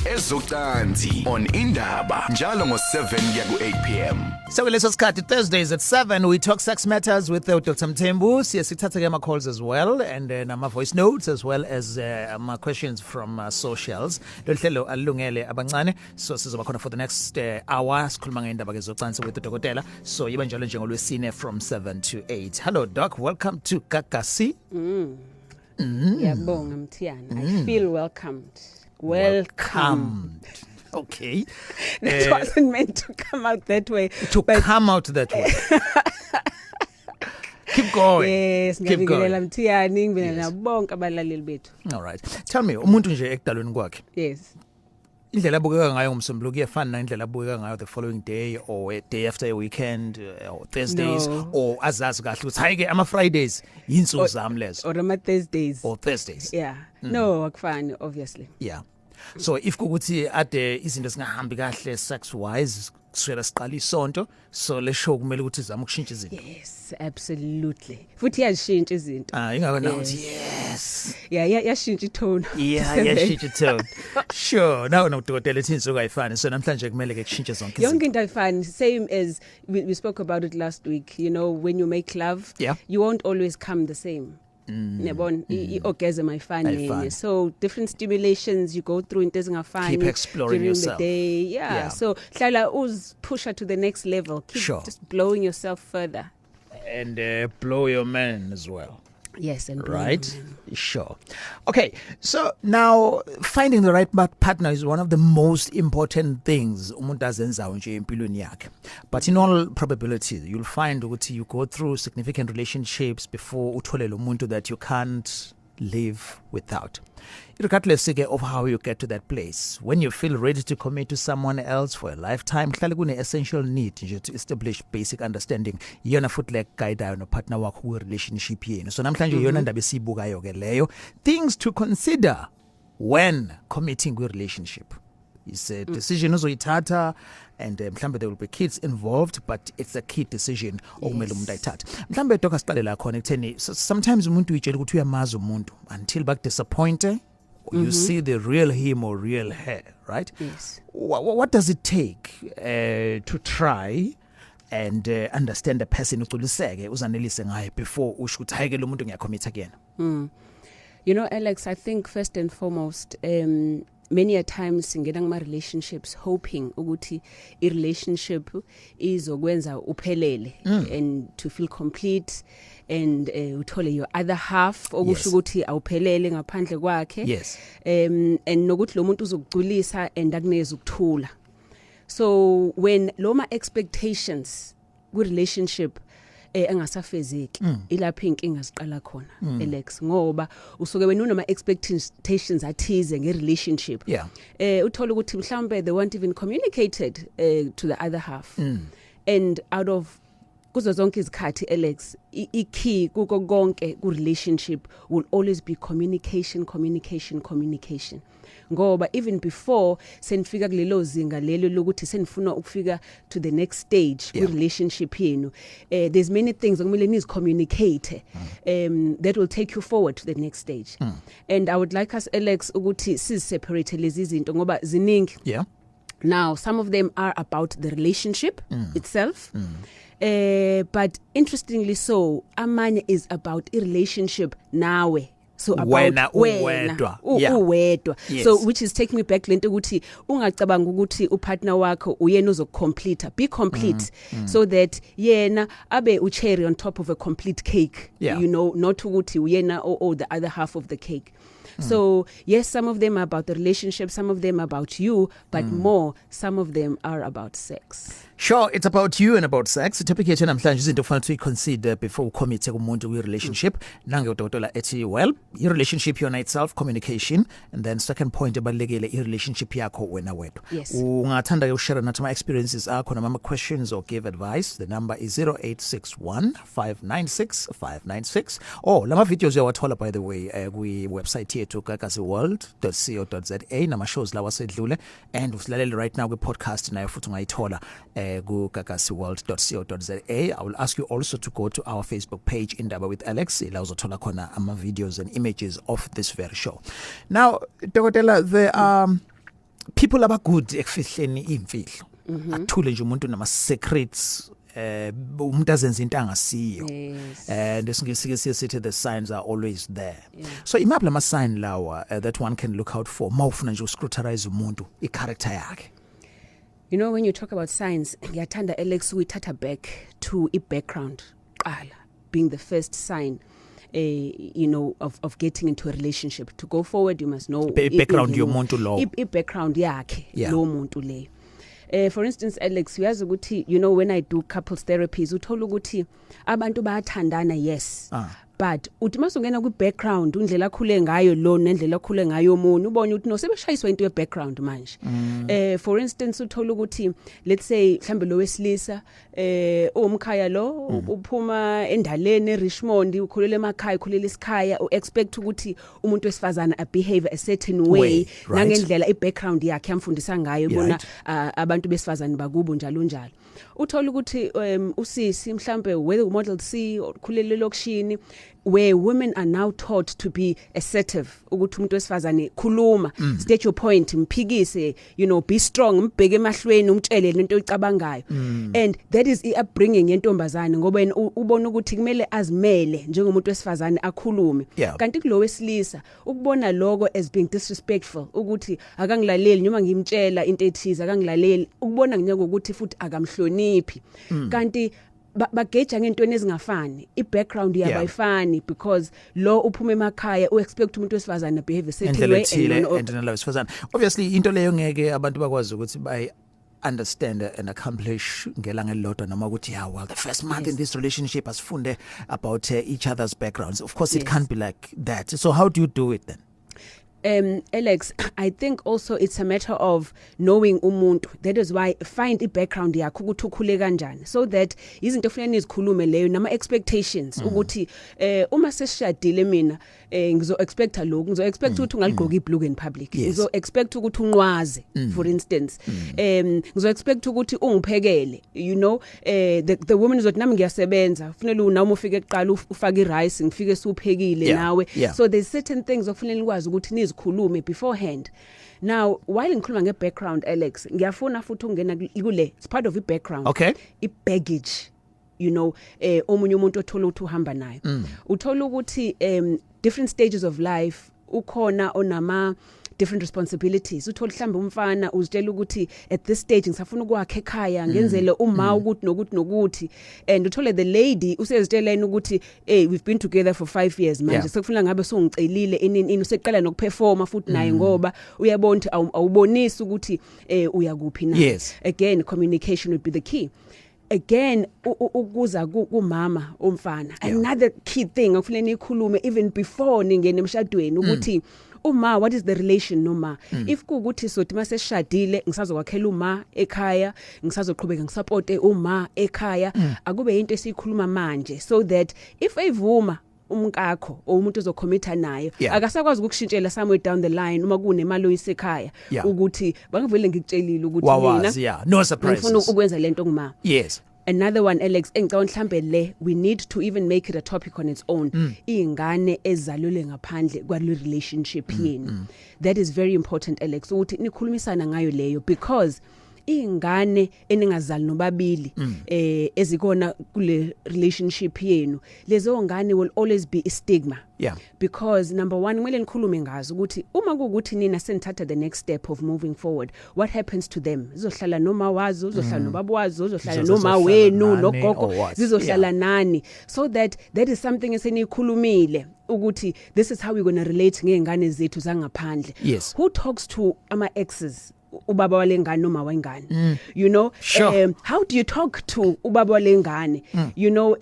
ezocansi on Indaba njalo ngo-7 kuya ku-8 p.m. So leso sikhathi Thursdays at 7 we talk sex matters with Dr. Mthembu. Sithatha ke calls as well and nama voice notes as well as ama questions from socials. Lo hlelo alungele abancane so sizoba khona for the next hour sikhuluma ngendaba ke zocansi with udokotela. So yiba njalo njengolwesine from 7 to 8. Hello doc, welcome to Kakasi. Yabonga Mthiyane. I feel welcomed. Welcomed. Okay. That wasn't meant to come out that way. Come out that way. Keep going. Yes, keep going. Mthiyane ngibingelela bonke abalaleli bethu. All right. Tell me, umuntu nje ekudalweni kwakhe. Yes. Indlela abukeka ngayo ngomsombuluko iyafana nendlela abukeka ngayo the following day or a day after a weekend or Thursdays or azazi kahle ukuthi hayi ke ama Fridays yinsuku zami lezo or ama Thursdays or Thursdays. Yeah. No, akufani obviously. Yeah. So if kukuthi ade izinto singahambi kahle sex wise kuswela siqala isonto so le show kumele ukuthi izama ukushintsha izinto. Yes, absolutely. Futhi yashintsha izinto. Ingakho now yes. Yeah, yashintsha itone. Yeah, yashintsha itone. Sure. Now udokotela ethi insuku ayifani so namhlanje kumele ke kushintshe zonke izinto. Yonke into ayifani, same as we spoke about it last week, you know, when you make love, you won't always come the same. Orgasm ayifani. So different stimulations you go through into ezingafani. Keep exploring during yourself. The day. Yeah. So hlala push her to the next level. Keep just blowing yourself further. And blow your man as well. Yes, and right. Sure. Okay. So now finding the right partner is one of the most important things umuntu azenzayo nje empilweni yakhe. But in all probability you'll find ukuthi you go through significant relationships before uthole lo muntu that you can't live without. Regardless of how you get to that place, when you feel ready to commit to someone else for a lifetime, kuhlale kune essential need nje to establish basic understanding. Yona futhi like guide no partner wakho ku relationship yenu. So namhlanje yona ndaba esibukayo ke leyo. Things to consider when committing to a relationship. It's a decision ozoyithatha and mhlambe there will be kids involved, but it's a key decision okumele umuntu ayithathe. Mhlambe doc asiqale la khona ekutheni sometimes umuntu uyitshela ukuthi uyamazi umuntu until back disappointed. You see the real him or real her, right? Yes. What does it take to try and understand the person uculiseke uzanelise ngaye before usho ukuthi hayi ke lo muntu ngiyacommit again? You know, Alex, I think first and foremost, many a times singena ngama relationships hoping ukuthi I relationship izokwenza uphelele and to feel complete and uthole your other half okusho ukuthi awuphelele ngaphandle kwakhe. Yes. And nokuthi lo muntu uzokugculisa and akuneze ukuthula. So when loma expectations ku relationship engasafezeki ilapha inkinga ziqala khona Alex ngoba usuke wena unama expectations athize nge relationship uthola ukuthi mhlambe they weren't even communicated to the other half and out of kuzo zonke izikhathi Alex ikey kuko konke ku relationship will always be communication ngoba even before senifika kulelo zinga lelo lokuthi senifuna ukufika to the next stage ku relationship yenu there's many things okumele niz communicate that will take you forward to the next stage and I would like us Alex ukuthi separate lezi zinto ngoba ziningi. Now some of them are about the relationship itself but interestingly so amanye is about a relationship nawe. So about uwedwa. Yes. So which is taking me back lento ukuthi ungacabanga ukuthi upartner wakho uyena uzocomplete, be complete so that yena abe ucherry on top of a complete cake. You know, not ukuthi uyena or the other half of the cake. So yes, some of them are about the relationship, some of them are about you, but more some of them are about sex. Sure, it's about you and about sex. The topic yethu namhlanje izinto kufanele uyiconsider before ucommit kumuntu kwi relationship. Nange udokotela ethi well, your relationship yona itself communication and then second point ebalekile I relationship yakho wena wedwa. Yes. Ungathanda ke ushare nathi ama experiences akho nama questions or give advice. The number is 0861 596 596 or lama videos uyawathola by the way kwi website yethu kakasiworld.co.za nama shows lawa sedlule and usilalele right now kwi podcast nayo futhi ungayithola ku kakasiworld.co.za. I will ask you also to go to our Facebook page Indaba with Alex la uzothola khona ama videos and images of this very show. Now dokotela, there are people abagood ekufihleni imfihlo akuthule nje umuntu nama secrets umuntu azenza into angasiyo and esingisiye sithi the signs are always there so imaphi lama sign lawa that one can look out for mawufuna nje uscrutinize umuntu I-character yakhe. You know, when you talk about signs, ngiyathanda Alex uyithatha back to I-background qala being the first sign you know of getting into a relationship. To go forward you must know background yomuntu lo I-background yakhe lo muntu le. For instance Alex uyazi ukuthi you know when I do couples therapies uthola ukuthi abantu bayathandana yes but uthi masungena ku background undlela akhule ngayo lo nendlela akhule ngayo umuntu ubone ukuthi no sebeshayiswa into ye background manje for instance uthola ukuthi let's say mhlambe lo wesilisa umkhaya lo uphuma endaleni eRichmond ukhulele emakhaya ukhulele isikhaya uexpect ukuthi umuntu wesifazana a behave a certain way nangendlela I-background yakhe yamfundisa ngayo bona abantu besifazana bakubo njalo njalo uthola ukuthi usisi mhlambe whether model C ukhulele lokishini where women are now taught to be assertive ukuthi umuntu wesifazane khuluma state your point mphikise you know be strong mbheke emahlweni umtshele lento oyicabangayo and that is upbringing yentombazane ngoba yena ubona ukuthi kumele azimele njengomuntu wesifazane akhulume kanti kulo wesilisa ukubona lokho as being disrespectful ukuthi akangilaleli noma ngimtshela into ethize akangilaleli ukubona nginyaka ukuthi futhi akamhloniphi kanti bageja ngentweni ezingafani I-background yabayifani because lo uphuma emakhaya uexpect umuntu wesifazane behave certain way and lo wesifazane obviously into leyo ngeke abantu bakwazi ukuthi bay understand and accomplish ngelanga elilodwa noma ukuthi well the first month in this relationship asifunde about each other's backgrounds of course it can't be like that so how do you do it then? Alex, I think also it's a matter of knowing umuntu. That is why find I-background yakho ukuthi ukhule kanjani so that izinto ofanele izikhulume leyo nama expectations ukuthi uma sesishadile mina ngizo expecta lokho ngizo expect ukuthi ungaligqoka ibhlue in public ngizo expect ukuthi unqwaze for instance ngizo expect ukuthi ungiphekele you know the woman izothi nami ngiyasebenza kufanele una ufike eqala ufake irice ngifike suphekile nawe so there's certain things okufanele ukwazi ukuthi nizikhulume beforehand. Now while ngikhuluma nge-background Alex ngiyafuna futhi ungena kule it's part of i-background i-baggage you know omunye umuntu othola ukuthi uhamba nayo uthola ukuthi different stages of life ukhona onama different responsibilities uthola mhlambe umfana uzitshela ukuthi at this stage ngisafuna ukwakhe ekhaya ngenzele uma ukuthi nokuthi and uthole the lady usezitsheleni ukuthi we've been together for 5 years manje sekufuneka ngabe songicelile ini useqala nokuperforma futhi naye ngoba uyabona ukuthi awubonisi ukuthi uyakuphi na again communication would be the key. Again ukuza kumama umfana another key thing okufanele ikhulume even before ningene emshadweni ukuthi uma what is the relation noma if kuukuthi sothi maseshadile ngisazokwakhela uma ekhaya ngisazoqhubeka ngisupporte uma ekhaya akube into esikhuluma manje so that if evuma umkakho umuntu ozokhomitha nayo akasakwazi ukushintshela somewhere down the line uma kunemali oyisekhaya ukuthi bangivele ngikutshelile ukuthi mina no surprises ngifuna ukwenza lento nguma Another one Alex engicabanga mhlambe le we need to even make it a topic on its own ingane ezalule ngaphandle kwale relationship yenu that is very important Alex ukuthi nikhulumisana ngayo leyo because ingane eningazali nobabili ezikona kule relationship yenu lezo ngane will always be a stigma because number one kumele nikhulume ngazo ukuthi uma kuukuthi nina senithatha the next step of moving forward what happens to them zizohlala noma wazo uzohlala nobaba wazo uzohlala noma wenu nogogo zizohlala nani so that is something esenikhulumile ukuthi this is how we're going to relate ngengane zethu zangaphandle who talks to ama exes ubaba walengane noma wengane you know how do you talk to ubaba walengane you know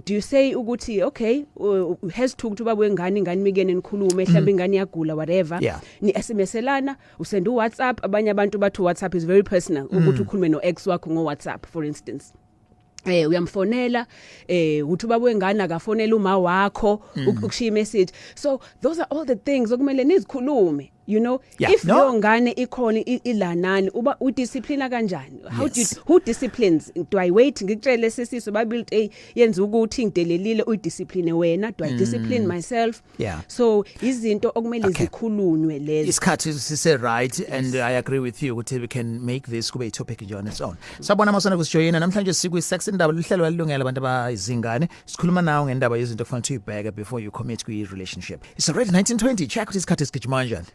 do you say ukuthi okay has to ubaba wengane ingane mikene nikhulume mhlawumbe ingane yagula whatever ni SMSelana usend uWhatsApp abanye abantu bathi WhatsApp is very personal ukuthi ukhulume no ex wakho ngo WhatsApp for instance uyamfonela uthi ubaba wengane akafonela uma wakho ukushiya message so those are all the things okumele nizikhulume You know, if your ngane ikhona ilanani uba udiscipline kanjani? Who disciplines? Do I wait ngikutshele sesiso babili yenza ukuthi ngidelelile udiscipline wena? Do I discipline myself? So izinto okumele zikhulunywe lezo. Isikhathi sise right and I agree with you ukuthi we can make this kube a topic nje on its own. Sabona masona kusijoyina namhlanje siku sex indaba lihlelo walilungela abantu abayizingane. Sikhuluma nawo ngendaba yezinto okufanele uyibheke before you commit kwi relationship. It's already 1920. Check ukuthi isikhathi sigijima kanjani.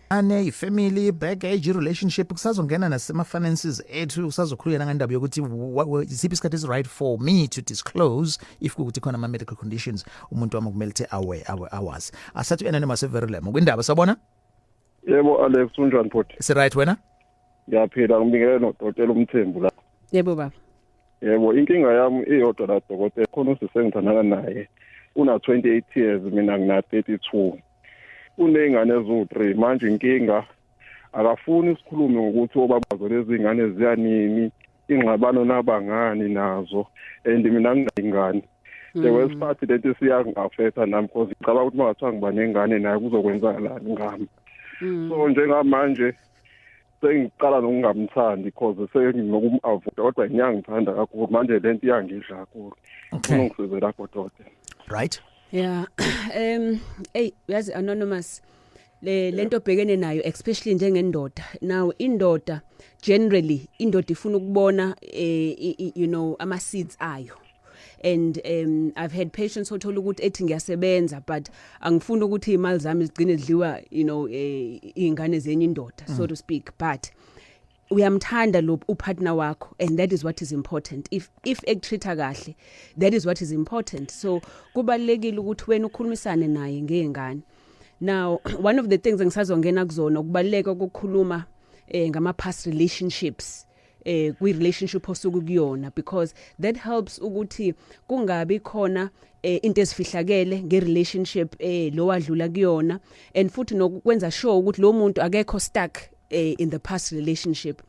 Ane family baggage relationship kusazongena nasema finances ethu usazokhuluyela ngendaba yokuthi isiphi isikhathi is right for me to disclose if kuthi khona ama medical conditions umuntu wami kumele ukuthi awazi. Asathu anonymous very lemo kwindaba sabona? Yebo Alex unjani bhuti? Is right wena? Ngiyaphila ngibingelela noDokotela uMthembu la. Yebo baba. Yebo inkinga yami iyodwa la Dokotela khona usisengithandana naye una 28 years mina ngina 32. Unengane ezu3 manje inkinga akafuni isikhulume ngokuthi obabazo lezi ingane ziyanini ingxabano nabangani nazo and mina nginengane wesiphathi lento siyangi-affecta nami because ngicabanga ukuthi mangathiwa ngiba nengane naye kuzokwenzakalani ngami so njengamanje sengicala nokungamthandi because senginokum-avoida kodwa ngiyangithanda kakhulu manje lento iyangidla kakhulu ungisize lapho Dokotela. Right. Yeah. Yazi anonymous lento bhekene nayo especially njengendoda. Now indoda generally indoda ifuna ukubona you know ama seeds ayo. And I've had patients who told ukuthi ethi ngiyasebenza but angifuni ukuthi imali zami zigcine zidliwa you know ingane zenye indoda so to speak, but uyamthanda lo upartner wakho and that is what is important. If ekutreata kahle, that is what is important. So kubalekile ukuthi wena ukhulumisane naye ngengane. Now one of the things engisazongena kuzona ukubaleka ukukhuluma ngama past relationships kwi relationship osuku kuyona because that helps ukuthi kungabi khona into esifihlakele nge relationship lo wadlula kuyona and futhi nokwenza sure ukuthi lo muntu akekho stuck in the past relationship.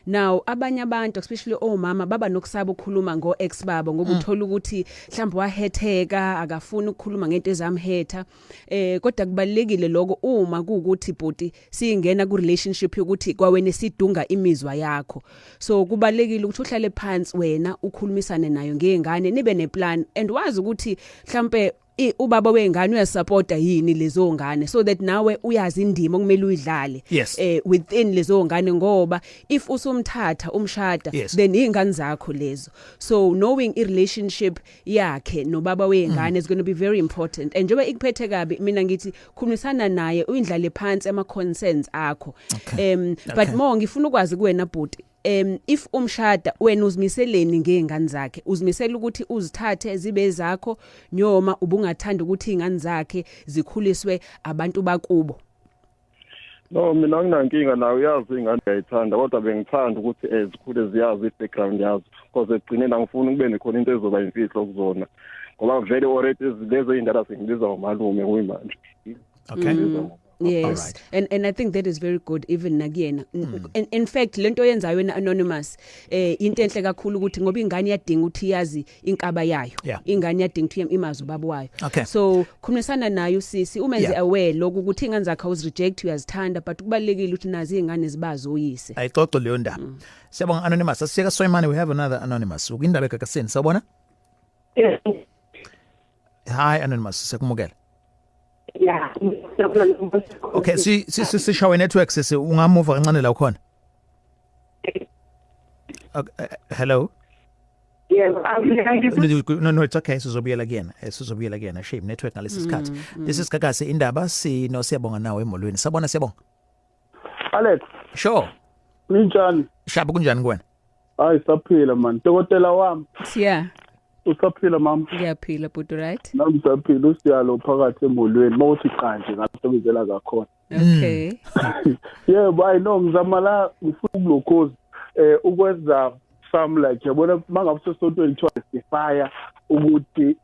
Now abanye abantu especially omama baba nokusaba ukukhuluma ngo-ex babo ngoba uthola ukuthi mhlawumbe wahetheka akafuni ukukhuluma ngento ezamhetha kodwa kubalekile lokho uma kuukuthi bhuti singena ku relationship yokuthi kwawena sidunga imizwa yakho. So kubalekile ukuthi uhlale phansi wena ukhulumisane nayo ngengane nibe neplan and wazi ukuthi mhlawumbe ubaba wengane uyasupporta yini lezo ngane so that nawe uyazi indima okumele uyidlale within lezo ngane ngoba if usumthatha umshada then ingane zakho lezo. So knowing a relationship yakhe nobaba wengane is going to be very important and njengoba ikuphethe kabi mina ngithi khulumisana naye uyindlale phansi ama concerns akho. But more ngifuna ukwazi kuwena bhuti if umshada wena uzimiseleni ngengane zakhe uzimisela ukuthi uzithathe zibe zakho nyoma ubungathanda ukuthi ingane zakhe zikhuliswe abantu bakubo? No mina nginankinga nawe uyazi ingane ngiyayithanda kodwa bengithanda ukuthi zikhule ziyazi i-background yazo because egcineni angifuni kube nekhona into ezoba imfihlo kuzona ngoba vele already lezo indaba sengibiza ngomalume kuyimanje. Okay. Yes, and I think that is very good even nakuyena. In fact lento yenzayo wena anonymous into enhle kakhulu ukuthi ngoba ingane iyadinga ukuthi yazi inkaba yayo, ingane iyadinga ukuthi imazi ubaba wayo. So khulumisana nayo sisi umenze aware lokho ukuthi ingane zakhe uzireject uyazithanda but kubalekile ukuthi nazi ingane zibazi uyise. Ayixoxe leyo ndaba. Siyabonga anonymous. Asiyeka Soyimane, we have another anonymous. Ukindaba ekakaseni sabona? Hi anonymous, siyakumukela. Yeah. Okay, sishawe network sisi ungamuva kancane la ukhona. Hello. Yeah, no, it's okay. Sizobuyela again. Shame network ngalesi sikhathi. This is Kakase Indaba siyabonga nawe emolweni. Sabona siyabonga. Alex. Sure. Ninjani? Shaba kunjani kuwena? Hayi saphila man. Dokotela wami. Yeah. Usaphila mama? Ngiyaphila but right. Nami ngisaphila usiyalo phakathi emolweni mawuthi qanje ngasebenzela kakhona. Okay. Yebo I know ngizama la ngifuna ukulokhoza ukwenza some like yabona mangabe sesontweni justify ukuthi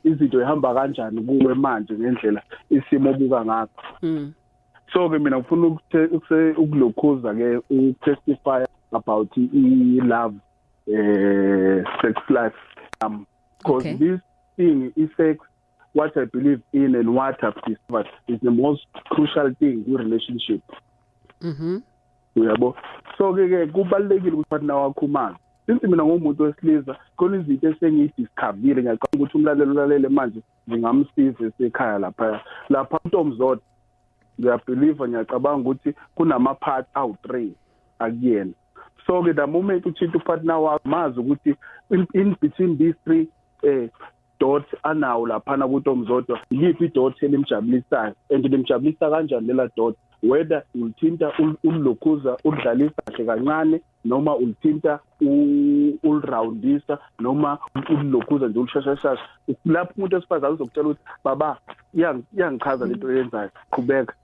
izinto ihamba kanjani kuwe manje ngendlela isimo obuka ngakho. So ke mina ngifuna ukulokhoza ke ukutestify about love sex life because this thing affects what I believe in and what I've discovered is the most crucial thing in relationship. Uyabo. So ke kubalekile ukuthi partner wakho umazi. Since mina ngomuntu wesilisa khona izinto esengidiscoverile ngiyaqala ukuthi umlalelo ulalele manje ngingamsiza esekhaya lapha uNtomzodwa ngiyabelieve ngiyacabanga ukuthi kunama parts awu3 akuyena. So ke the moment uthinta upartner wakho mazi ukuthi in between these 3 dots anawo lapha na kuNtomzodwa yiphi dot elimjabulisayo and limjabulisa kanjani lela dot, whether ulithinta ulokhuza udlalisa kahle kancane noma ulithinta ulroundisa noma ulokhuza nje ulishashasha. Lapho umuntu esifazana uzokutshela ukuthi baba iyangichaza lento eyenzayo qhubeka.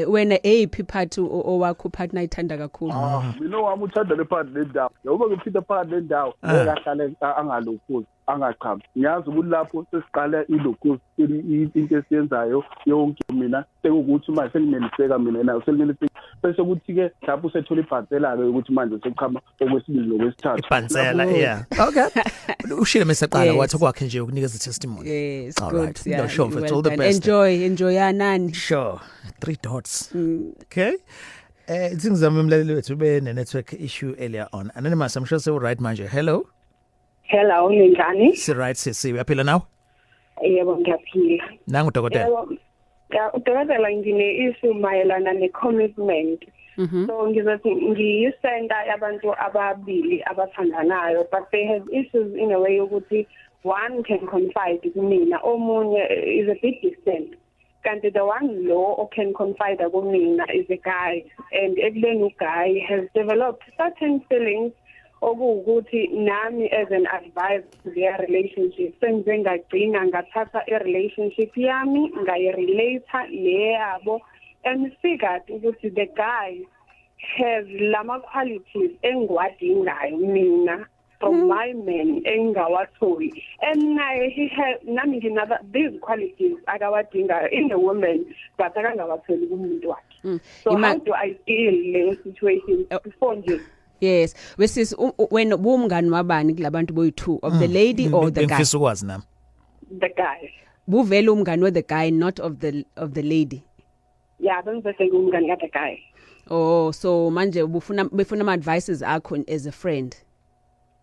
Wena eyiphi part owakho partner ithanda kakhulu? Mina wami uthanda le part le ndawo. Ngoba ngiphinda part le ndawo ekahlale angalokhuza angaqhabi. Ngiyazi ukuthi lapho sesiqala ilokhuza into esiyenzayo yonke mina sekukuthi manje sengineliseka mina nayo selineliseka bese kuthi ke lapho usethola ibhansela ke ukuthi manje sekuqhama okwesibili nokwesithathu. Ibhansela yeah. Okay. Ushile mesaqala wathi kwakhe nje ukunikeza testimony. Yes, all good. right. Yeah, Sure, for all the best. Enjoy yanani. Sure. 3 dots. Okay. Ngizama umlaleli wethu bene network issue earlier on. Anonymous, I'm sure say right manje. Hello. Hello, ninjani? Si right sisi, uyaphila now? Yebo ngiyaphila. Nangu dokotela. Ya udokotela ngine issue mayelana ne-commitment. So ngizothi ngiyisenda abantu ababili abathandanayo, but they have issues in a way ukuthi one can confide kumina, omunye is a bit distant. Kanti the one low can confide kumina is a guy, and ekuleni guy has developed certain feelings okuwukuthi nami as an advisor to their relationship senze ngagcina ngathatha i-relationship yami ngayirelate leyabo and figured ukuthi the guy has lama qualities engiwadingayo mina from my man engawatholi, and he has nami nginaba these qualities akawadingayo in a woman but akangawatholi kumuntu wakhe. So how do I deal with the situation before nje? Yes, wesis when umngani wabani kulabantu boyi2 of the lady or the guy? Ngifisa ukwazi nami. The guy. Buvela umngani with the guy, not of the lady. Yeah, bengizese umngani the guy. Oh, so manje befuna ama advices akho as a friend.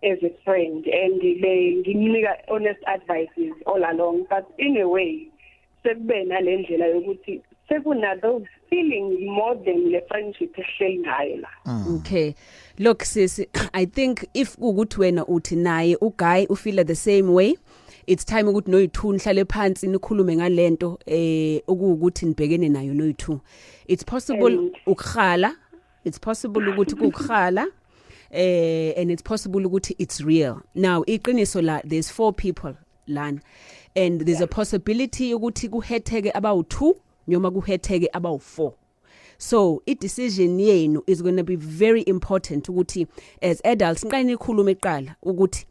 As a friend, and nginika honest advices all along, but in a way sekube nalendlela yokuthi sekuna those feelings more than the friendship ehleli ngayo la. Okay, look sis, I think if ukuthi wena uthi naye uguy ufeel the same way, it's time ukuthi noyi2 nihlale phansi nikhulume ngalento okuwukuthi nibhekene nayo noyi2. It's possible ukukhala, it's possible ukuthi kukukhala, and it's possible ukuthi it's real. Now iqiniso la, there's 4 people lana, and there's a possibility ukuthi kuhetheke about2 noma kuhetheke about4. So i-decision yenu is going to be very important ukuthi as adults nqale nikhulume eqala ukuthi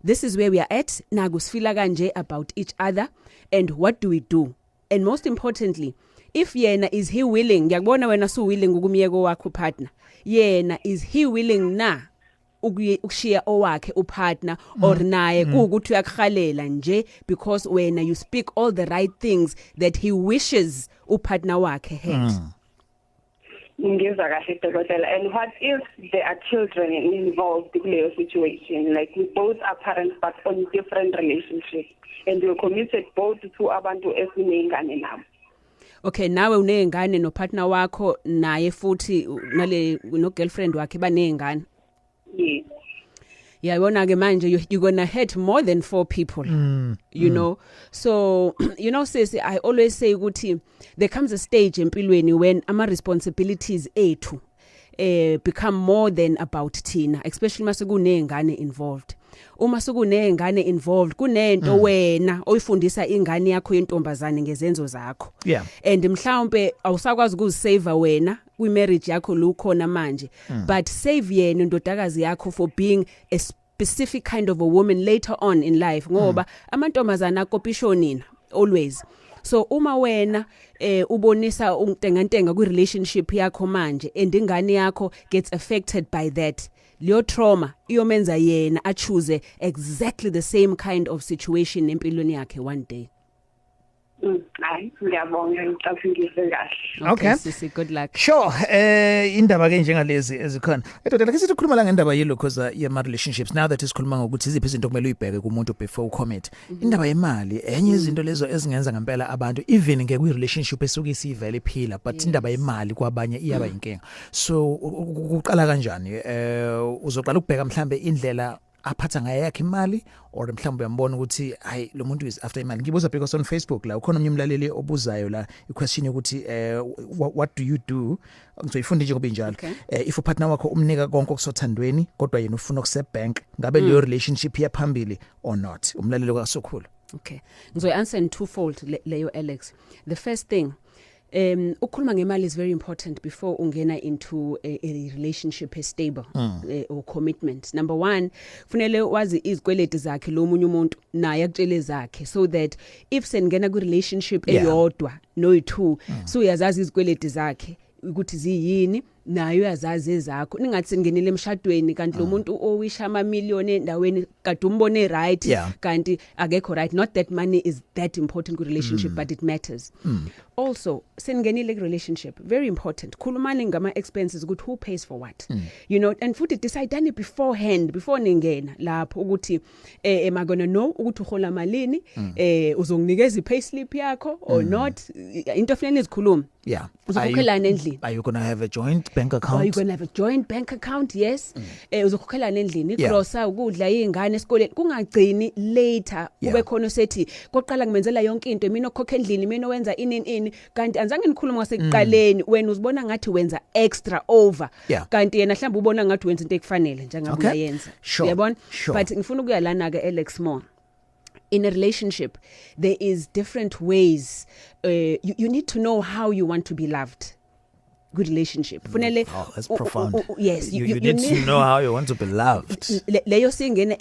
this is where we are at, naku sifila kanje about each other, and what do we do? And most importantly, if yena is he willing, ngiyakubona wena su willing ukumyeko wakho partner, yena is he willing na ukushiya owakhe upartner or naye kuukuthi uyakhalela nje because wena you speak all the right things that he wishes upartner wakhe had. Ngizwa kahle dokotela. And what if there are children involved in the situation, like we both are parents but on different relationships, and we're committed both to abantu esinengane nabo? Okay, nawe unengane no partner wakho naye futhi nale no girlfriend wakhe banengane. Yes. Yeah, yabona ke manje you're going to hurt more than 4 people. You know. So, you know sis, I always say ukuthi there comes a stage empilweni when ama responsibilities ethu become more than about thina, especially mase kunengane involved. Uma sekunengane involved kunento wena oyifundisa ingane yakho yentombazane ngezenzo zakho. Yeah. And mhlawumbe awusakwazi ukuzisave wena kwi marriage yakho lukhona manje, but save yena ndodakazi yakho for being a specific kind of a woman later on in life ngoba amantombazana akopisho nina always. So uma wena ubonisa untengantenga kwi relationship yakho manje and ingane yakho gets affected by that, leyo trauma iyomenza yena a choose exactly the same kind of situation empilweni yakhe one day. Hayi ngiyabonga ngicabangile kahle. Okay. Sisi, good luck. Sure. Indaba ke njengalezi ezikhona. Edoda like sithi khuluma la ngendaba yelo because yema relationships now that isikhuluma ngokuthi iziphi izinto kumele uyibheke kumuntu before ucommit. Indaba yemali enye izinto lezo ezingenza ngempela abantu even ngeke kwi relationship esuke isivele iphila but indaba yemali kwabanye iyaba inkinga. So uqala kanjani? Uzoqala ukubheka mhlambe indlela aphatha ngayo yakhe imali or mhlawumbe uyambona ukuthi hayi lo muntu is after imali. Ngibuza because on Facebook la ukhona umnyumlaleli obuzayo la iquestion ukuthi what do you do ngizoyifunda nje ngoba injalo if upartner wakho umnika konke okusothandweni kodwa yena ufuna ukuse bank ngabe leyo relationship yaphambili or not umlaleli kwasokhulu. Okay, ngizoy answer in twofold leyo Alex. The first thing ukhuluma ngemali is very important before ungena into a relationship stable or commitment. Number one, kufanele wazi izikweleti zakhe lo munye umuntu naye akutshele zakhe so that if sengena ku relationship eyodwa no two so uyazazi izikweleti zakhe ukuthi ziyini nayo uyazazi ezakho. Ningathi sengenile emshadweni kanti lo muntu owisha ama million endaweni kade umbone right kanti akekho right. Not that money is that important ku relationship but it matters. Also sengenile ku relationship very important khulumani ngama expenses ukuthi who pays for what. You know, and futhi decide beforehand before ningena lapho ukuthi am I gonna know ukuthi uhola malini uzonginikeza i pay slip yakho or not. Into fanele izikhuluma. Yeah. Uzokhokhelana endlini. Are you going to have a joint bank account? Are you going to have a joint bank account? Yes. Uzokhokhelana endlini, igrosa, ukudla, izingane esikoleni. Kungagcini later kube khona sethi koqala ngimenzela yonke into mina okhokha endlini mina owenza ini kanti anzange nikhuluma ngasekuqaleni wena uzibona ngathi wenza extra over kanti yena mhlawumbe ubona ngathi wenza into ekufanele njengabe uyayenza. Uyabona? But ngifuna ukuyalana ke Alex more. In a relationship, there is different ways. You need to know how you want to be loved. Good relationship. Funele, that's profound. Yes. You need to know how you want to be loved. Leyo singene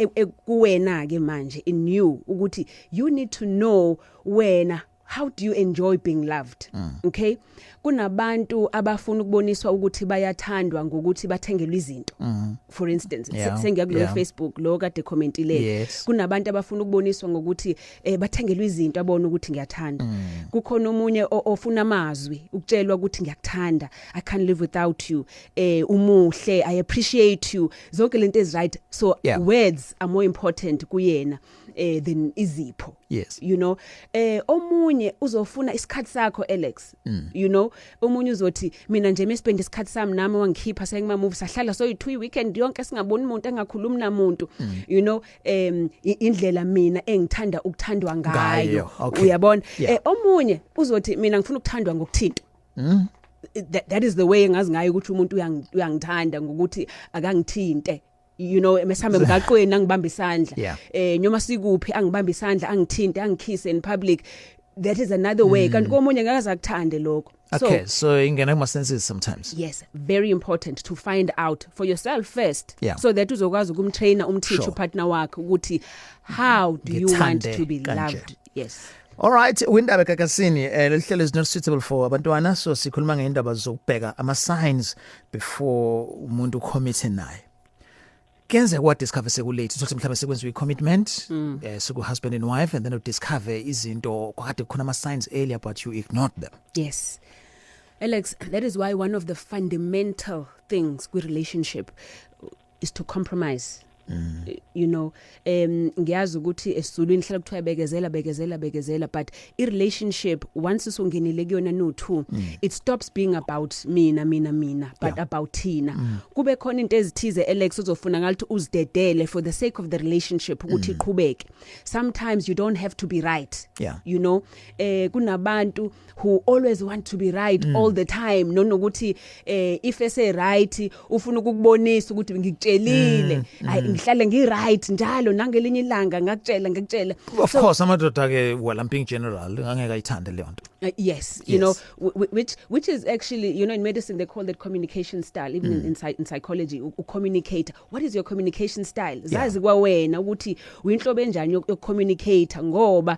kuwena ke manje in you ukuthi you need to know wena how do you enjoy being loved. Okay? Kunabantu abafuna ukuboniswa ukuthi bayathandwa ngokuthi bathengelwe izinto. For instance, sengiya ku Facebook lo kade commentile. Kunabantu abafuna ukuboniswa ngokuthi bathengelwe izinto abona ukuthi ngiyathanda. Kukhona omunye ofuna amazwi ukutshelwa ukuthi ngiyakuthanda. I can't live without you. Umuhle, I appreciate you. Zonke lento is right. So words are more important kuyena than izipho. Yes. You know, omunye uzofuna isikhathi sakho Alex. You know, omunye uzothi mina nje spend isikhathi sami nami wangikhipha sengima move sahlala so yi2 weekend yonke singaboni umuntu engakhulumi namuntu. You know, indlela mina engithanda ukuthandwa ngayo. Uyabona? Omunye uzothi mina ngifuna ukuthandwa ngokuthinta. That is the way ngazi ngayo ukuthi umuntu uyangithanda ngokuthi akangithinte. You know, mesambe mgaqweni angibamba isandla. Nyoma sikuphi angibamba isandla angithinte angikhise in public. That is another way. Kanti komunye ngeke azakuthande lokho. Okay, so ingena kuma senses sometimes. Yes, very important to find out for yourself first. So that uzokwazi ukumtrainer umteacher partner wakhe ukuthi how do you want to be loved? Yes. All right, Indaba kakasini lehlelo is not suitable for abantwana so sikhuluma ngeindaba zokubheka ama signs before umuntu commit naye. Kenze what discover sekulate sokuthi mhlawumbe sekwenziwe i-commitment soku husband and wife and then you discover izinto kwakade khona ama signs earlier but you ignored them. Yes. Alex, that is why one of the fundamental things with relationship is to compromise. You know, ngiyazi ukuthi esizulwini hlala kuthiwa bekezela but I relationship once usongenile kuyona no two it stops being about mina but about thina. Kube khona into ezithize Alex uzofuna ngathi uzidedele for the sake of the relationship ukuthi iqhubeke. Sometimes you don't have to be right. You know, kunabantu who always want to be right all the time nokuthi if ese right ufuna ukubonisa ukuthi ngikutshelile ngihlale ngiright njalo nangelinye ilanga ngakutshela. Of course amadoda ke well I'm being general angeke ayithande le nto. Yes, you know, which is actually, you know, in medicine they call that communication style. Even in psychology, communicate. What is your communication style? Zazi kwa wena ukuthi uyinhlobo enjani yokucommunicate ngoba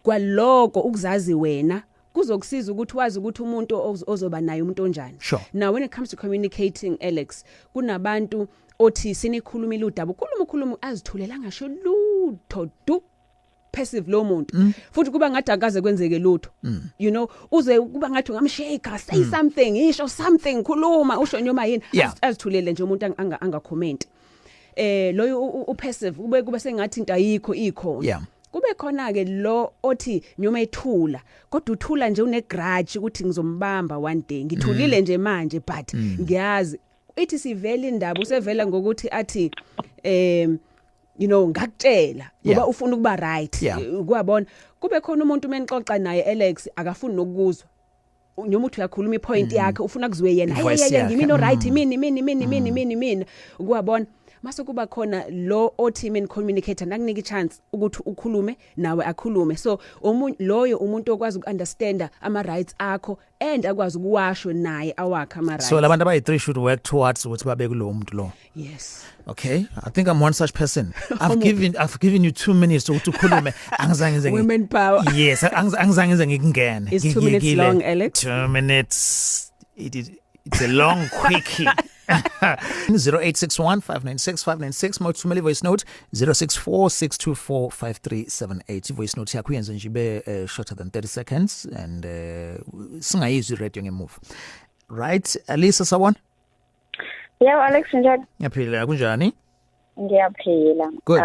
kwaloko ukuzazi wena kuzokusiza ukuthi wazi ukuthi umuntu ozoba naye umuntu onjani. Now when it comes to communicating Alex, kunabantu othi sinikhulumile udaba ukhuluma azithulela ngasho lutho du passive lo muntu futhi kuba ngathi akaze kwenzeke lutho you know uze kuba ngathi ungamshake say something isho something khuluma usho nyoma yini azithulele nje umuntu anga comment loyo upassive kube sengathi into ayikho ikho kube khona ke lo othi nyoma ethula kodwa uthula nje une grudge ukuthi ngizombamba one day ngithulile nje manje but ngiyazi ithi sivele indaba usevela ngokuthi athi you know ngakutshela ngoba ufuna ukuba right kuyabona kube khona umuntu menixoxa naye Alex akafuni nokuzwa nyoma uthi uyakhuluma ipoint yakhe ufuna kuzwe yena hey ngimino right mina kuyabona mase kuba khona lo othi men communicator nakunika chance ukuthi ukhulume nawe akhulume so loyo umuntu okwazi ukunderstanda ama rights akho and akwazi ukuwasho naye awakha ama rights so labantu abayi3 should work towards ukuthi babe kulo muntu lo yes okay I think I'm one such person I've given you 2 minutes ukuthi ukhulume angizange women power yes angizange ngikungene it's 2 minutes long Alex 2 minutes it's a long quickie 0861596596 mawuthumele voice note 0646245378 voice note yakho yenze nje ibe shorter than 30 seconds and singayizwi radio ngemove right Alisa sawona yeah Alex njani ngiyaphila kunjani ngiyaphila good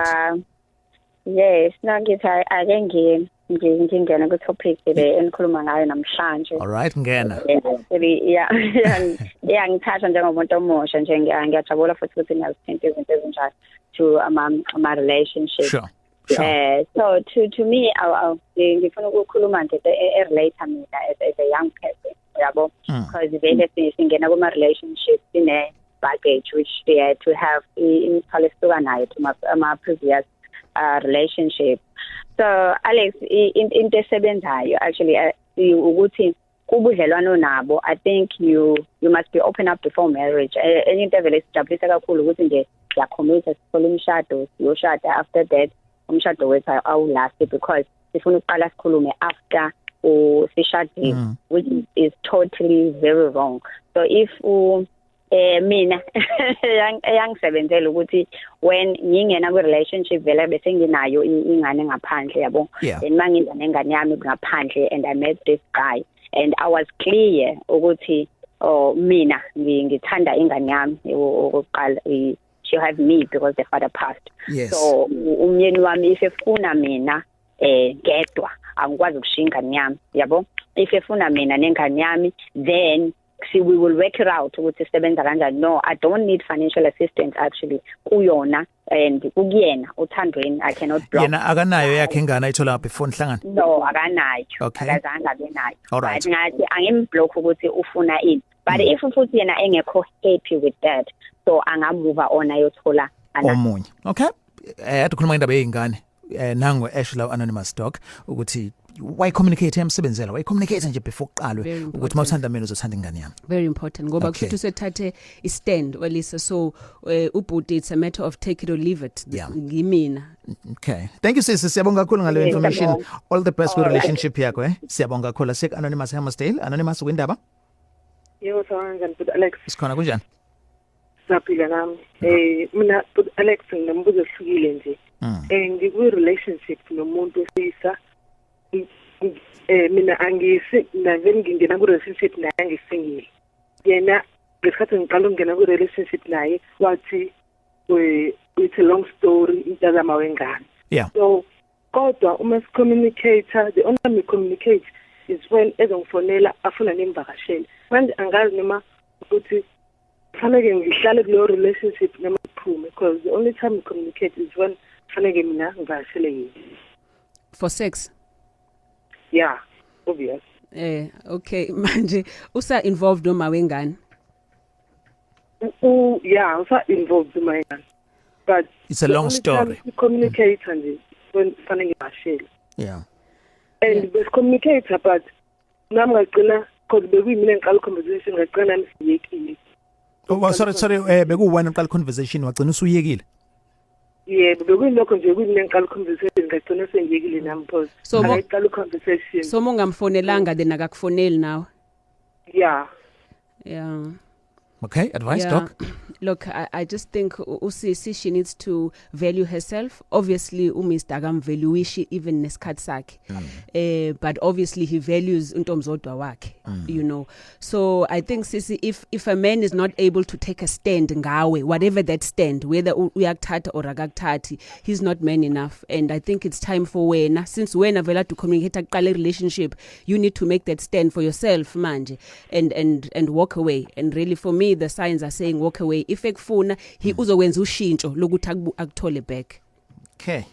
yes nangithi ake ngingena ku topic le enkhuluma ngayo namhlanje all right ngena yeah ngithatha njengomuntu omusha nje ngiyajabula futhi ukuthi ngiyazithinta izinto ezinjalo to ama relationship sure so to me ngifuna ukukhuluma nje relate mina as a young person yabo because vele singena kuma relationship ine baggage which they had to have in Palestine nayo to my previous relationship so Alex into esebenzayo actually ukuthi kubudlelwano nabo I think you must be open up before marriage into vele sijabulisa kakhulu ukuthi nje siyakhomisa sifole umshado siyoshada after that umshado wethu awulast because sifuna ukuqala sikhulume after sishadile which is totally very wrong so if mina yangisebenzela ukuthi when ngingena ku relationship vele bese nginayo ingane ngaphandle yabo then mangiza nengane yami ngaphandle and I met this guy and I was clear ukuthi mina ngithanda ingane yami oqala she have me because the father passed so umyeni wami if efuna mina gedwa angikwazi ukushinga ingane yami yabo if efuna mina nengane yami then we will work it out ukuthi sisebenza kanjani no I don't need financial assistance actually kuyona and kuyena uthandweni I cannot block yena akanayo yakhe ingane ayithola before nihlangana no akanayo akazange abe nayo but ngathi angimblock ukuthi ufuna ini but if futhi yena engekho happy with that so angamove on ayothola omunye okay adukhuluma indaba yezingane nango Ashla anonymous dog ukuthi why communicate emsebenzela why communicate nje before uqalwe ukuthi mawuthanda mina uzothanda ingane yami very important ngoba kuthi usethathe istand Elisa so ubhuti it's a matter of take it or leave it ngimina okay thank you sis siyabonga kakhulu ngale information all the best with relationship yakho siyabonga kakhulu sek anonymous Hammersdale anonymous windaba yebo sawenzani but Alex sikhona kunjani saphila nami mina but Alex nginombuzo ehlukile nje ngikwi relationship nomuntu osisa mina angisi naveni ngingena ku relationship naye angisingile yena ngesikhathi ngiqala ukungena ku relationship naye wathi it's a long story intazama wengane so kodwa uma communicator the only time we communicate is when ezongifonela afuna nemvakashela manje angazi noma ukuthi fanele ngihlale kulo relationship noma uphume because the only time we communicate is when fanele mina ngivakashele yini for sex yeah obvious okay manje usa involved noma wengane yeah usa involved noma wengane but it's a long story communicate and when fanele ngivakashele and we communicate but nami ngaqina because bekuyimina ngiqala conversation ngaqina nami siyekile sorry bekuwena uqala conversation wagcina usuyekile bekuyilokho nje kuyimina ngiqala conversation ngaqina sengiyekile nami because ngaqala conversation so mongamfonelanga then akakufoneli nawe yeah Okay, advice, Doc? Look, I just think usisi she needs to value herself. Obviously, Mr. Agam valuishi even nesikhathi sakhe. But obviously he values untomzodwa wakhe, you know. So I think sisi, if a man is not able to take a stand ngawe, whatever that stand, whether uyakuthatha or akakuthathi, he's not man enough. And I think it's time for wena, since wena vela to communicate aqale relationship, you need to make that stand for yourself manje and walk away. And really for me the signs are saying walk away. If ekufuna he uzokwenza ushintsho lokuthi akuthole back. Okay.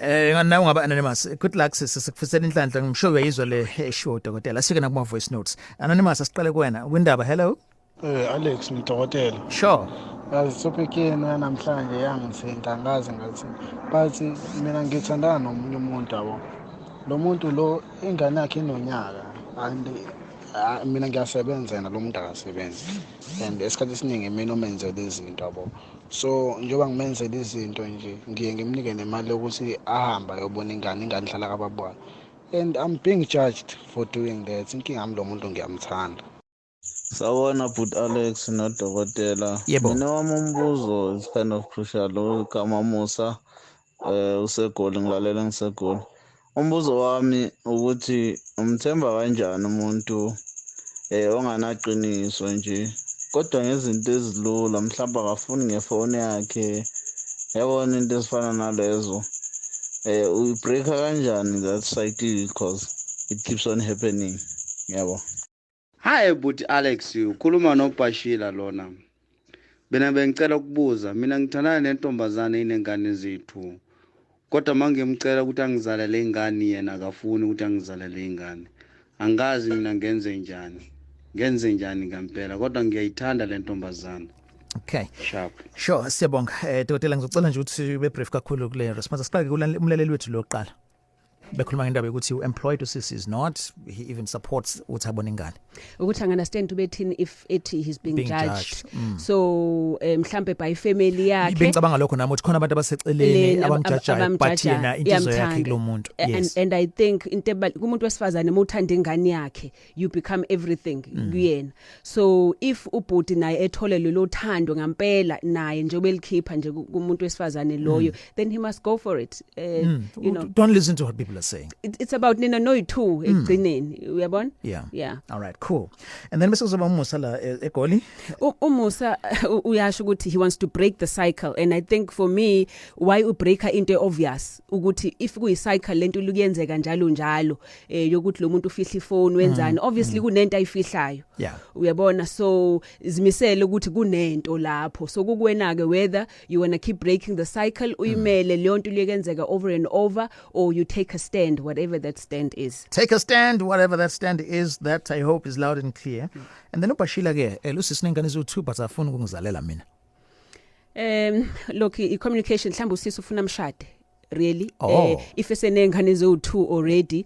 Ngana ungaba anonymous. Good luck sikufisela inhlanhla ngisho uyizwa le show dokotela. Asike nakuma voice notes. Anonymous asiqale kuwena. Windaba hello. Alex ngidokotela. Sure. Yazi topic yenu yanamhlanje yangithinta ngazi ngathi but mina ngithandana nomunye umuntu abo. Lo muntu lo ingane yakhe inonyaka and mina ngiyasebenza lo muntu akasebenzi and esikhathi esiningi mina omenze lezi zinto abo so njengoba ngimenze lezi zinto nje ngiye ngimnike nemali yokuthi ahamba ayobona ingane ihlala kababona and I'm being judged for doing that inkinga ngami lo muntu ngiyamthanda. Sawona but Alex nodokotela mina wami umbuzo is kind of crucial lo kama Musa usegoli ngilalela ngisegoli. Umbuzo wami ukuthi umthemba kanjani umuntu onganaqiniso nje kodwa ngezinto ezilula mhlawumbe akafuni ngefoni yakhe yabona into ezifana nalezo uyibreaka kanjani that cycle because it keeps on happening yabo. Hi but Alex ukhuluma noBashila lona mina bengicela ukubuza mina ngithandana nentombazane inengane zethu kodwa mangimcela ukuthi angizalele ingane yena akafuni ukuthi angizalele ingane angazi mina ngenze njani ngempela kodwa ngiyayithanda le ntombazana. Okay. Sharp. Sure, siyabonga. Dokotela ngizocela nje ukuthi ube brief kakhulu kule response. Siqale umlaleli wethu lo qala. Bekhuluma ngendaba ukuthi employed usisi is not, he even supports ukuthi abone ingane. Ukuthi understand ubethini if he's being judged. So mhlambe by family yakhe. Bengicabanga lokho nami ukuthi khona abantu abaseceleni abamjajayo but yena inhliziyo yakhe kulo muntu. Yes. And I think kumuntu wesifazane uthanda ingane yakhe you become everything kuyena. So if ubhuti naye ethole lo thando ngempela naye nje obelikhipha nje kumuntu wesifazane loyo then he must go for it. You know, don't listen to what people are saying. It's about nina no too egcineni uyabona. Yeah. All right, cool. And then bese kuzoba uMusa la eGoli. uMusa uyasho ukuthi he wants to break the cycle and I think for me why ubreaka into obvious ukuthi if kuyi cycle lento lukuyenzeka njalo yokuthi lo muntu ufihla ifone wenzani obviously kunento ayifihlayo. Uyabona so izimisele ukuthi kunento lapho so kukwena ke whether you want to keep breaking the cycle uyimele leyo nto liyenzeka over and over or you take a stand whatever that stand is. Take a stand whatever that stand is. That I hope is loud and clear. And then uBashila ke lusisi nengane zo2 but afuna ukungizalela mina. Look I communication mhlawumbe usisi ufuna mshade really if esenengane zo2 already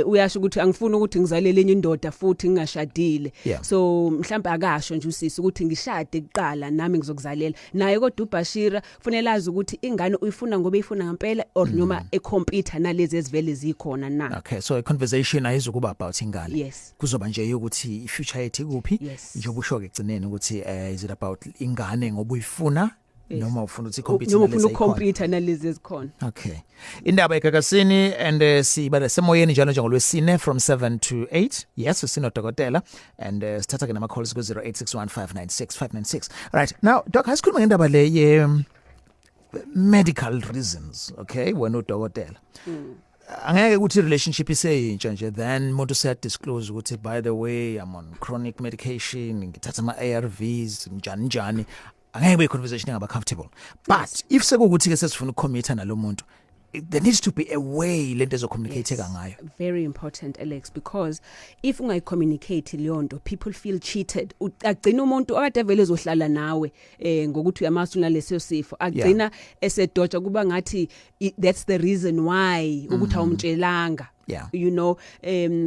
uyasho ukuthi angifuni ukuthi ngizalele enye indoda futhi ngingashadile so mhlawumbe akasho nje usisi ukuthi ngishade kuqala nami ngizokuzalela naye kodwa uBashira kufanele azi ukuthi ingane uyifuna ngoba ifuna ngempela or noma ecompete nalezi ezivele zikhona na. Okay, so a conversation ayizukuba about ingane. Yes. Kuzoba nje ukuthi ifuture yethi kuphi njengoba usho ke egcineni ukuthi is it about ingane ngoba uyifuna noma ufuna ukuthi compete noma ufuna ucompete nalezi ezikhona. Okay. Indaba eGagasini and sibale semoyeni njalo njengolwesine from 7 to 8. Yes, usino dokotela and sithatha ke nama calls ku 0861596596. Right. Now, doc asikhuluma ngendaba le ye medical reasons, okay? Wena udokotela. Angeke ukuthi relationship iseyintsha nje then umuntu uya disclose ukuthi by the way I'm on chronic medication ngithatha ama ARVs njani angeke be conversation engaba comfortable but if sekukuthi ke sesifuna ukucommit nalo muntu there needs to be a way lento ezocommunicateka ngayo. Very important Alex because if ungayi communicate leyonto people feel cheated agcina umuntu akade vele ezohlala nawe ngokuthi uyamasu naleso sifo agcina esedoja kuba ngathi that's the reason why ukuthi awumtshelanga you know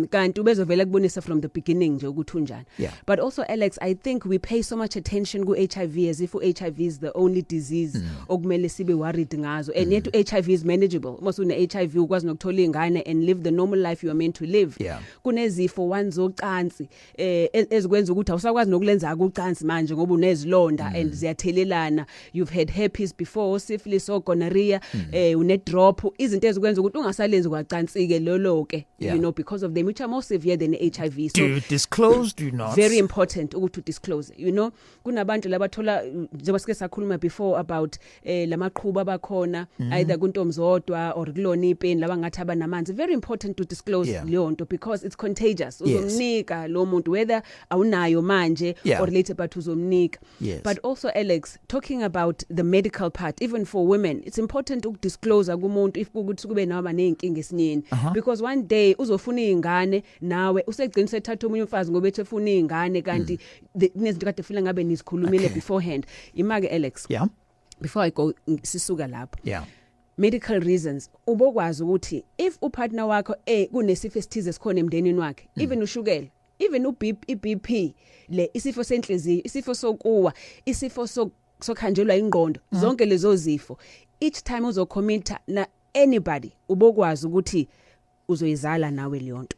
kanti ubezovela kubonisa from the beginning nje ukuthi unjani. But also Alex, I think we pay so much attention ku HIV as if HIV is the only disease okumele sibe worried ngazo, and yet HIV is manageable. Uma une HIV ukwazi nokuthola ingane and live the normal life you are meant to live. Kunezifo wanzocansi ezikwenza ukuthi awusakwazi nokulenza ukucansi manje ngoba unezilonda and ziyathelelana. You've had herpes before, syphilis or gonorrhea, une drop, izinto ezikwenza ukuthi ungasalenzi kwacansike loloke, you know, because of them, which are more severe than HIV. So do you disclose, do you not? Very important ukuthi disclose. You know, kunabantu labathola njengoba sike sakhuluma before about lamaqhuba abakhona either kuntomzodwa or kulona ipeni laba ngathi abanamanzi. Very important to disclose leyo nto because it's contagious. Uzomnika lo muntu whether awunayo manje or later but uzomnika. But also Alex, talking about the medical part, even for women, it's important to disclose kumuntu if ukuthi kube nawa nenkinga esinyeni, because one day uzofuna ingane nawe usegcina sethatha umunye umfazi ngoba ethe ufuna ingane kanti nezinto kade fila ngabe nizikhulumile beforehand. Imake Alex, before I go sisuka lapho, medical reasons ubokwazi ukuthi if upartner wakho kunesifo esithize esikhona emndenini wakhe, even ushukela, even iBP, le isifo senhliziyo, isifo sokuwa, isifo sokhanjelwa ingqondo, zonke lezo zifo, each time uzocommit na anybody ubokwazi ukuthi uzoyizala nawe leyo nto.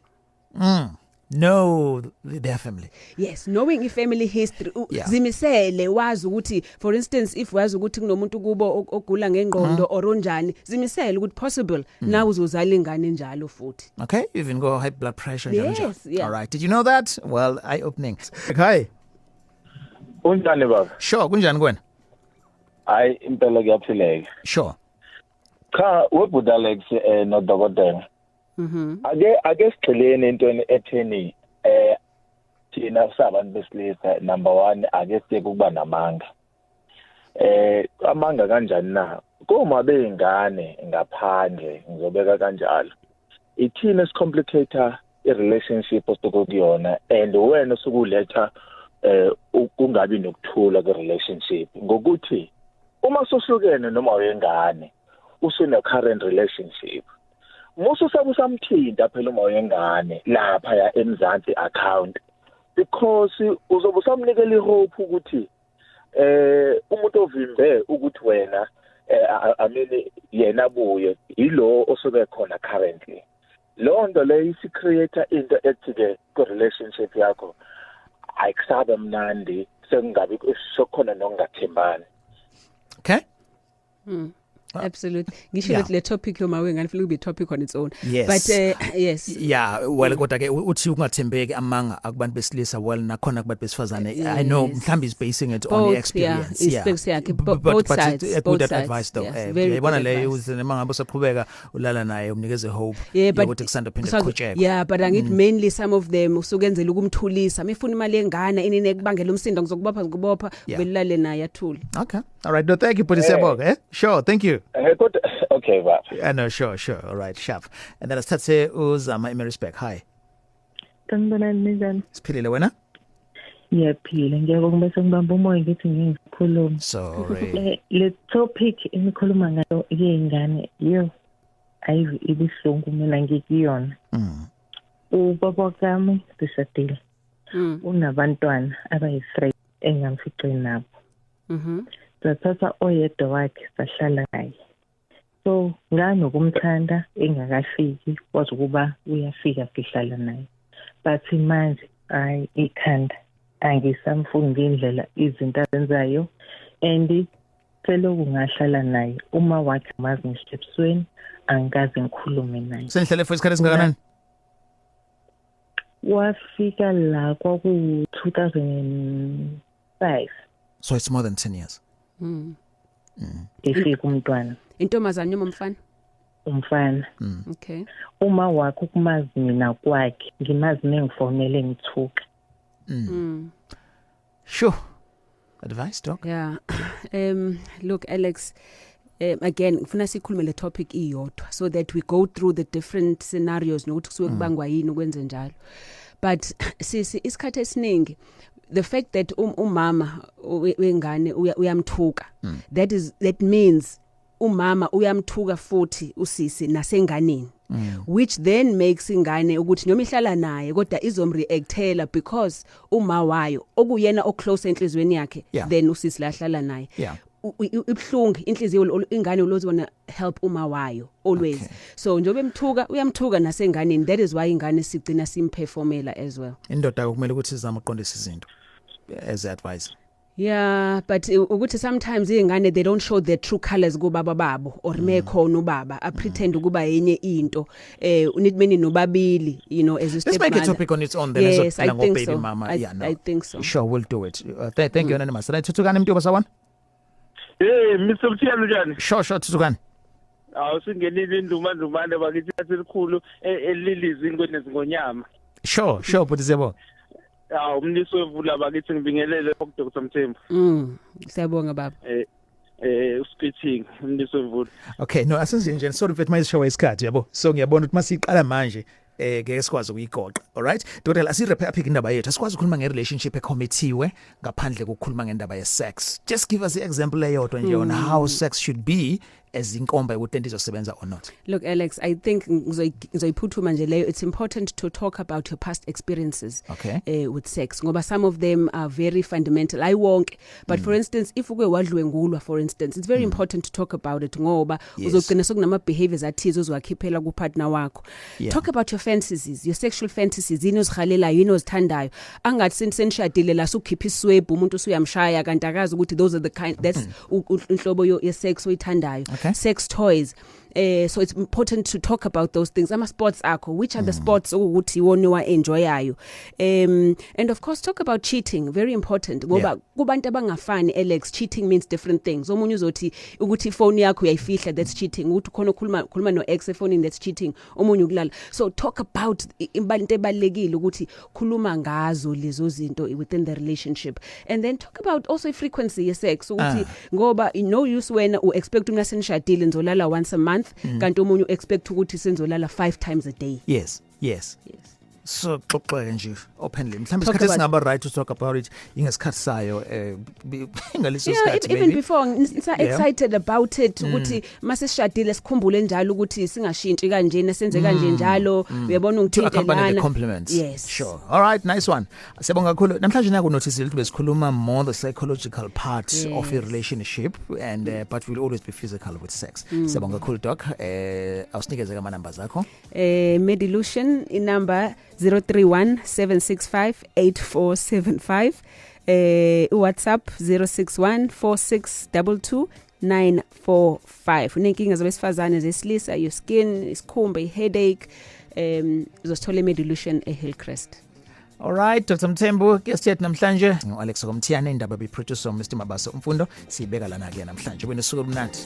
No, their family. Yes, knowing your family history. Zimisele wazi ukuthi, for instance, if wazi ukuthi kunomuntu kubo ogula ngengqondo or onjani, zimisele ukuthi possible now uzozala ingane njalo futhi. Okay, even go high blood pressure. Yes, All right. Did you know that? Well, eye-opening. Hi. Kunjani baba? Sure, kunjani kwena? Hayi impela kuyaphileka. Sure. Cha, webuda Alex nodokotela. Ake sigxileni entweni etheni thina sabantu besilisa, number 1 ake siye kuba namanga. Amanga kanjani na? Kuma beingane ngaphandle ngizobeka kanjalo. Ithina esicomplicator i-relationship osokuyona and wena sokuletha kungabi nokuthula kwe-relationship ngokuthi uma sohlukene noma wengane usune current relationship musu sabusamthinta phela uma wengane lapha ya eMzansi account because uzobe usamnikela ihope ukuthi umuntu ovimbe ukuthi wena amene yena buye ilo osobe khona currently. Lonto le isi create into ethi ke relationship yakho ayikusaba mnandi sekungabi sokhona nokungathembani. Okay. Absolutely. Ngisho ukuthi le topic lo mawe ngani funa kube topic on its own. Yes. But yes. Yeah, well kodwa ke uthi ungathembeki amanga akubantu besilisa well nakhona kubantu besifazane. I know mhlambi is basing it on the experience. Both sides. Good advice though. Yabona le uzema ngabe soqhubeka ulala naye umnikeze hope ukuthi kusanda phinde kukhutsheke. Yeah, but angithi mainly some of them usukenzela ukumthulisa. Mefuna imali engane inine kubangela umsindo ngizokubopha belale naye athule. Okay. All right. No, thank you Putisebo. Sure. Thank you. Okay, baba. No, sure. All right, sharp. And then asithathe uzama iMaryspec. Hi. Sanibonani njani? Siphilile wena? Ngiyaphila, ngiyabonga bese ngibamba umoya ngithi ngikhuluma. Sorry. Le topic enikhuluma ngayo yengane yo ayivi ibisongo mina ngikiyona. Ubaba kami sishadile. Unabantwana abayi3 engamfice nabo. Sathatha oyedwa wakhe sahlala naye. So nganokumthanda engakafiki kwazi ukuba uyafika sihlala naye. But manje ikhanda angisamfundi indlela izinto azenzayo and seloku ngahlala naye uma wakhe mazi ngishebusweni angikaze ngikhulume naye. Senihlele for isikhathi singakanani? Wafika la kwaku 2005. So it's more than 10 years. Ifika umntwana. Intombazane noma umfana? Umfana. Okay. Uma wakho kumazi mina kwakhe ngimazi nengifonele ngithuka. Sure. Advice doc? Yeah. Look Alex, again ngifuna sikhulume le topic iyodwa so that we go through the different scenarios nokuthi kusuke kubangwa yini ukwenze njalo. But sisi isikhathi esiningi the fact that umama wengane uyamthuka, that means umama uyamthuka futhi usisi nasenganeni. which then makes ingane ukuthi noma ihlala naye kodwa izomreactela because uma wayo okuyena oclose enhlizweni yakhe then usisi lahlala naye ibhlungu inhliziyo ingane ulozibona help uma wayo always so njobe emthuka uyamthuka nasenganeni that is why ingane sigcina simperformela as well indoda kumele ukuthi izama uqondisa izinto as advice. Yeah, but ukuthi sometimes ingane they don't show their true colors kubaba babo or mekhona ubaba a pretend ukuba yenye into unidmeni nobabili as a step. Let's make a topic on its own then yes, as a baby so. mama. I think so. Sure, we'll do it. Thank you anonymous. Right, Tutukane Mthiyane sawan? Hey, Mr. Mthiyane njani? Sure, Tutukane. Awusingenile indumandumane bakithi asikhulu elilizi ingonyama. Sure, but siyabonga. Umnisi wevula bakithi ngibingelele Dr. Mthembu. Siyabonga baba. Speaking umnisi wevula. Okay, no asenze sorry mfethu mayishowa isikhathi yabo. So ngiyabona ukuthi masiqala manje ngeke sikwazi ukuyigoqa. All right? Dr. Asirephe aphi indaba yethu. Asikwazi ukukhuluma ngerelationship ecommitteewe ngaphandle kokukhuluma ngendaba ye sex. Just give us the example eyodwa nje on how sex should be as inkomba ukuthi into izosebenza or not. Look Alex, I think ngizoyiphuthuma nje leyo it's important to talk about your past experiences with sex ngoba some of them are very fundamental I won't but for instance if uke wadlwe ngulwa for instance it's very important to talk about it ngoba uzogcina sokunama behaviors athizo ozwakhiphela ku partner wakho. Talk about your fantasies, your sexual fantasies, yini ozikhalelayo, yini ozithandayo. Angathi senishadile la sukhipha iswebhu umuntu usuyamshaya kanti akazi ukuthi those are the kind that's inhlobo ye sex oyithandayo. Sex toys. So it's important to talk about those things. Ama sports akho, which are the sports ukuthi wona wa enjoyayo. And of course talk about cheating, very important. Ngoba kubantu abangafani Alex, cheating means different things. Omunye uzothi ukuthi phone yakho uyayifihla that's cheating. Ukuthi khona khuluma no ex phone that's cheating. Omunye ukulala. So talk about into ebalekile ukuthi khuluma ngazo lezo zinto within the relationship. And then talk about also frequency ye sex ukuthi ngoba no use when u expect umna senishadile nizolala once a month kanti umunye expect ukuthi senzolala 5 times a day. Yes. So xoxeke nje openly mhlawumbe isikhathi singaba right to talk about it ingesikhathi sayo ngaleso sikhathi even before excited about it ukuthi mase sishadile sikhumbule njalo ukuthi singashintshi kanje nesenze kanje njalo uyabona ungithintelana compliments. Yes, sure. All right, nice one. Siyabonga kakhulu namhlanje naku notice ukuthi besikhuluma more the psychological part of a relationship and but will always be physical with sex. Siyabonga kakhulu doc awusinikeze ama numbers akho Medilution in number 031-765-8475 WhatsApp 061-4622-945 unenkinga zabesifazane zesilisa your skin isikhumba iheadache uzosithola Medilution eHillcrest. All right, Dr. Mthembu guest namhlanje Alex Mthiyane indaba be producer Mr. Mabaso Mfundo sibeka lana ke namhlanje wena suku lumnandi.